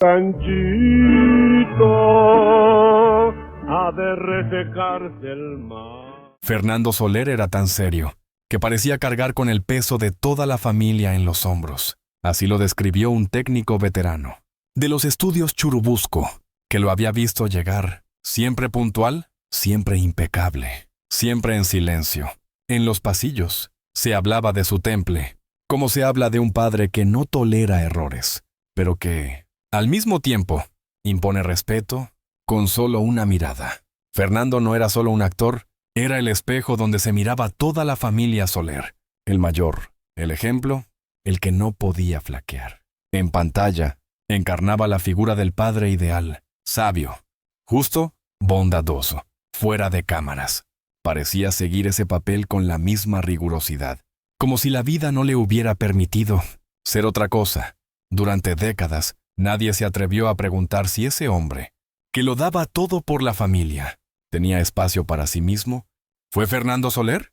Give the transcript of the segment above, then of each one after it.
Ranchito ha de resecarse el mar. Fernando Soler era tan serio que parecía cargar con el peso de toda la familia en los hombros. Así lo describió un técnico veterano de los estudios Churubusco, que lo había visto llegar, siempre puntual, siempre impecable, siempre en silencio. En los pasillos se hablaba de su temple, como se habla de un padre que no tolera errores, pero que, al mismo tiempo, impone respeto con solo una mirada. Fernando no era solo un actor, era el espejo donde se miraba toda la familia Soler, el mayor, el ejemplo, el que no podía flaquear. En pantalla, encarnaba la figura del padre ideal, sabio, justo, bondadoso, fuera de cámaras. Parecía seguir ese papel con la misma rigurosidad, como si la vida no le hubiera permitido ser otra cosa. Durante décadas, nadie se atrevió a preguntar si ese hombre, que lo daba todo por la familia, tenía espacio para sí mismo. ¿Fue Fernando Soler?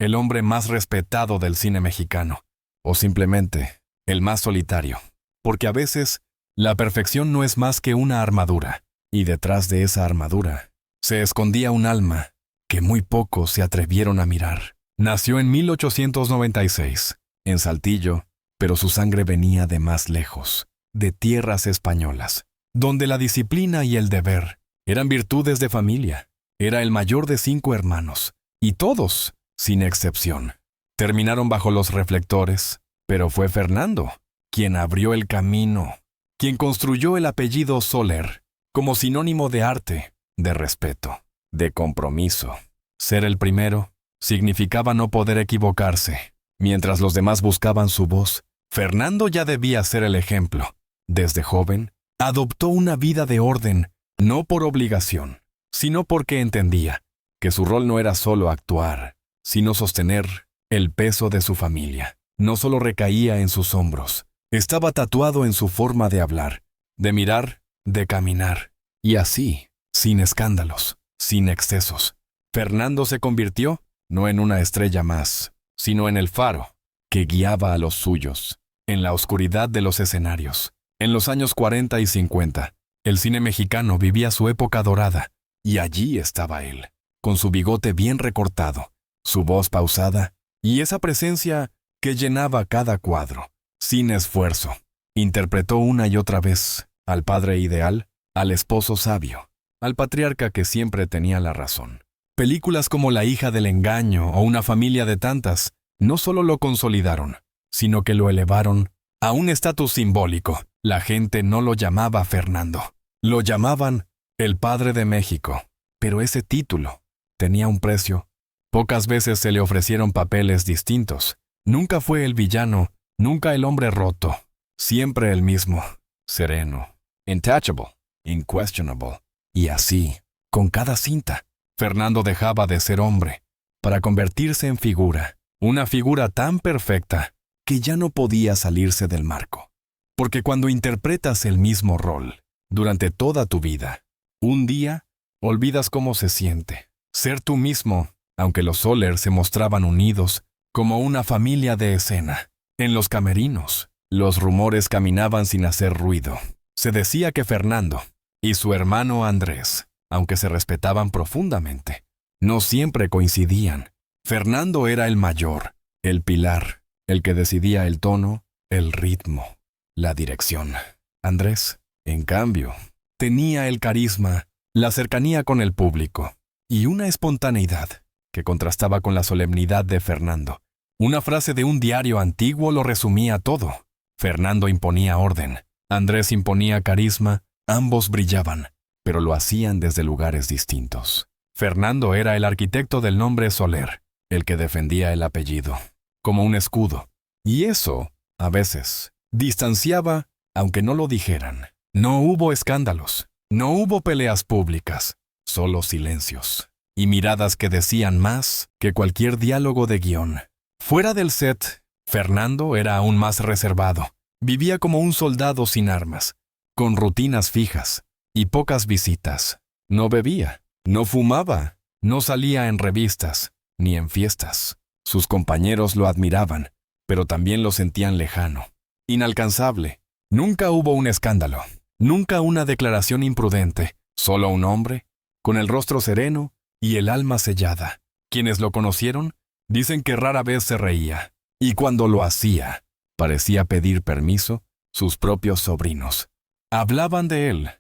¿El hombre más respetado del cine mexicano? ¿O simplemente el más solitario? Porque a veces, la perfección no es más que una armadura, y detrás de esa armadura se escondía un alma que muy pocos se atrevieron a mirar. Nació en 1896, en Saltillo, pero su sangre venía de más lejos, de tierras españolas, donde la disciplina y el deber eran virtudes de familia. Era el mayor de 5 hermanos, y todos, sin excepción, terminaron bajo los reflectores, pero fue Fernando quien abrió el camino, quien construyó el apellido Soler como sinónimo de arte, de respeto, de compromiso. Ser el primero significaba no poder equivocarse. Mientras los demás buscaban su voz, Fernando ya debía ser el ejemplo. Desde joven, adoptó una vida de orden, no por obligación, sino porque entendía que su rol no era solo actuar, sino sostener el peso de su familia. No solo recaía en sus hombros, estaba tatuado en su forma de hablar, de mirar, de caminar. Y así, sin escándalos, sin excesos, Fernando se convirtió no en una estrella más, sino en el faro que guiaba a los suyos, en la oscuridad de los escenarios. En los años 40 y 50, el cine mexicano vivía su época dorada, y allí estaba él, con su bigote bien recortado, su voz pausada, y esa presencia que llenaba cada cuadro. Sin esfuerzo, interpretó una y otra vez al padre ideal, al esposo sabio, al patriarca que siempre tenía la razón. Películas como La hija del engaño o Una familia de tantas no solo lo consolidaron, sino que lo elevaron a un estatus simbólico. La gente no lo llamaba Fernando, lo llamaban el Padre de México. Pero ese título tenía un precio. Pocas veces se le ofrecieron papeles distintos. Nunca fue el villano, nunca el hombre roto. Siempre el mismo, sereno, intouchable, unquestionable. Y así, con cada cinta, Fernando dejaba de ser hombre para convertirse en figura, una figura tan perfecta que ya no podía salirse del marco. Porque cuando interpretas el mismo rol durante toda tu vida, un día olvidas cómo se siente ser tú mismo, aunque los Soler se mostraban unidos como una familia de escena. En los camerinos, los rumores caminaban sin hacer ruido. Se decía que Fernando y su hermano Andrés, aunque se respetaban profundamente, no siempre coincidían. Fernando era el mayor, el pilar, el que decidía el tono, el ritmo, la dirección. Andrés, en cambio, tenía el carisma, la cercanía con el público y una espontaneidad que contrastaba con la solemnidad de Fernando. Una frase de un diario antiguo lo resumía todo. Fernando imponía orden, Andrés imponía carisma, ambos brillaban, pero lo hacían desde lugares distintos. Fernando era el arquitecto del nombre Soler, el que defendía el apellido, como un escudo. Y eso, a veces, distanciaba, aunque no lo dijeran. No hubo escándalos, no hubo peleas públicas, solo silencios y miradas que decían más que cualquier diálogo de guión. Fuera del set, Fernando era aún más reservado. Vivía como un soldado sin armas, con rutinas fijas y pocas visitas. No bebía, no fumaba, no salía en revistas, ni en fiestas. Sus compañeros lo admiraban, pero también lo sentían lejano, inalcanzable. Nunca hubo un escándalo, Nunca una declaración imprudente, solo un hombre, con el rostro sereno y el alma sellada. Quienes lo conocieron dicen que rara vez se reía, y cuando lo hacía, parecía pedir permiso sus propios sobrinos. Hablaban de él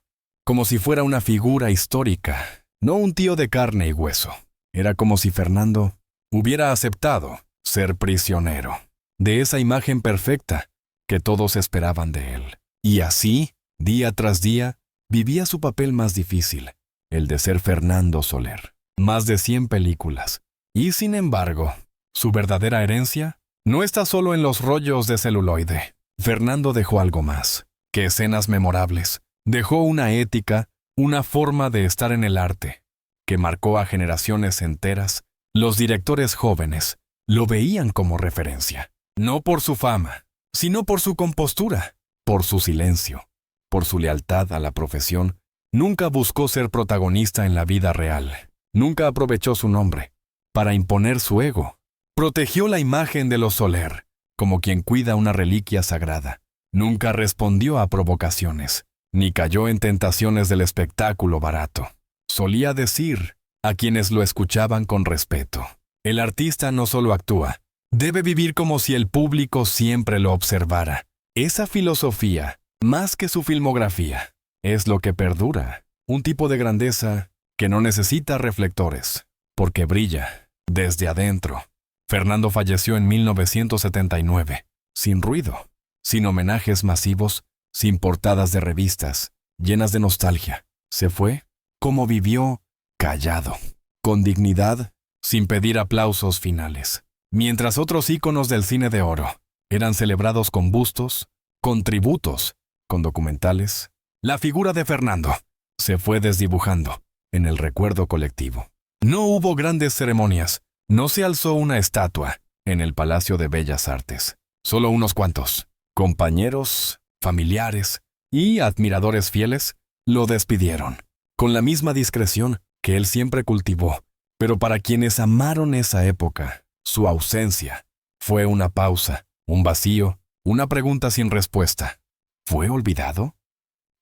como si fuera una figura histórica, no un tío de carne y hueso. Era como si Fernando hubiera aceptado ser prisionero de esa imagen perfecta que todos esperaban de él. Y así, día tras día, vivía su papel más difícil, el de ser Fernando Soler. Más de 100 películas. Y sin embargo, su verdadera herencia no está solo en los rollos de celuloide. Fernando dejó algo más que escenas memorables. Dejó una ética, una forma de estar en el arte, que marcó a generaciones enteras. Los directores jóvenes lo veían como referencia, no por su fama, sino por su compostura, por su silencio, por su lealtad a la profesión. Nunca buscó ser protagonista en la vida real. Nunca aprovechó su nombre para imponer su ego. Protegió la imagen de los Soler, como quien cuida una reliquia sagrada. Nunca respondió a provocaciones, ni cayó en tentaciones del espectáculo barato. Solía decir a quienes lo escuchaban con respeto: el artista no solo actúa, debe vivir como si el público siempre lo observara. Esa filosofía, más que su filmografía, es lo que perdura. Un tipo de grandeza que no necesita reflectores, porque brilla desde adentro. Fernando falleció en 1979, sin ruido, sin homenajes masivos, sin portadas de revistas, llenas de nostalgia. Se fue como vivió, callado, con dignidad, sin pedir aplausos finales. Mientras otros íconos del cine de oro eran celebrados con bustos, con tributos, con documentales, la figura de Fernando se fue desdibujando en el recuerdo colectivo. No hubo grandes ceremonias, no se alzó una estatua en el Palacio de Bellas Artes. Solo unos cuantos compañeros, familiares y admiradores fieles lo despidieron, con la misma discreción que él siempre cultivó. Pero para quienes amaron esa época, su ausencia fue una pausa, un vacío, una pregunta sin respuesta. ¿Fue olvidado?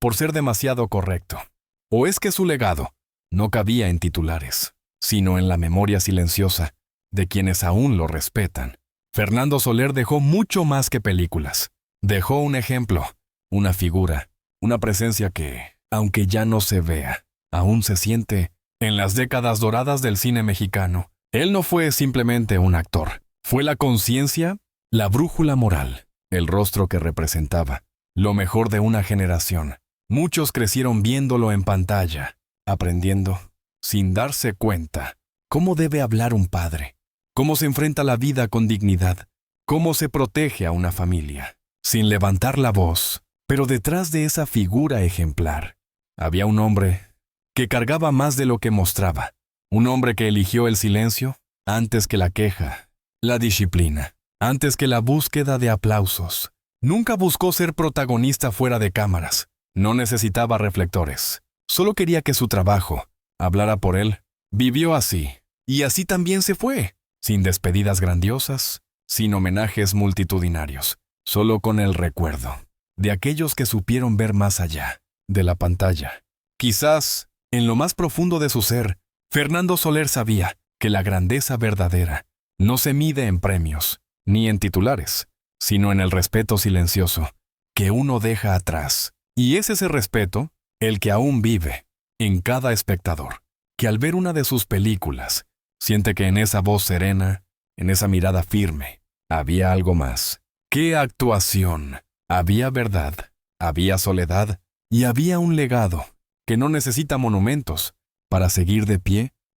Por ser demasiado correcto. ¿O es que su legado no cabía en titulares, sino en la memoria silenciosa de quienes aún lo respetan? Fernando Soler dejó mucho más que películas. Dejó un ejemplo, una figura, una presencia que, aunque ya no se vea, aún se siente en las décadas doradas del cine mexicano. Él no fue simplemente un actor. Fue la conciencia, la brújula moral, el rostro que representaba lo mejor de una generación. Muchos crecieron viéndolo en pantalla, aprendiendo, sin darse cuenta, cómo debe hablar un padre, cómo se enfrenta la vida con dignidad, cómo se protege a una familia, sin levantar la voz. Pero detrás de esa figura ejemplar, había un hombre que cargaba más de lo que mostraba. Un hombre que eligió el silencio antes que la queja, la disciplina, antes que la búsqueda de aplausos. Nunca buscó ser protagonista fuera de cámaras. No necesitaba reflectores. Solo quería que su trabajo hablara por él. Vivió así, y así también se fue, sin despedidas grandiosas, sin homenajes multitudinarios, solo con el recuerdo de aquellos que supieron ver más allá de la pantalla. Quizás, en lo más profundo de su ser, Fernando Soler sabía que la grandeza verdadera no se mide en premios, ni en titulares, sino en el respeto silencioso que uno deja atrás. Y es ese respeto el que aún vive en cada espectador, que al ver una de sus películas, siente que en esa voz serena, en esa mirada firme, había algo más. ¡Qué actuación! Había verdad, había soledad y había un legado que no necesita monumentos para seguir de pie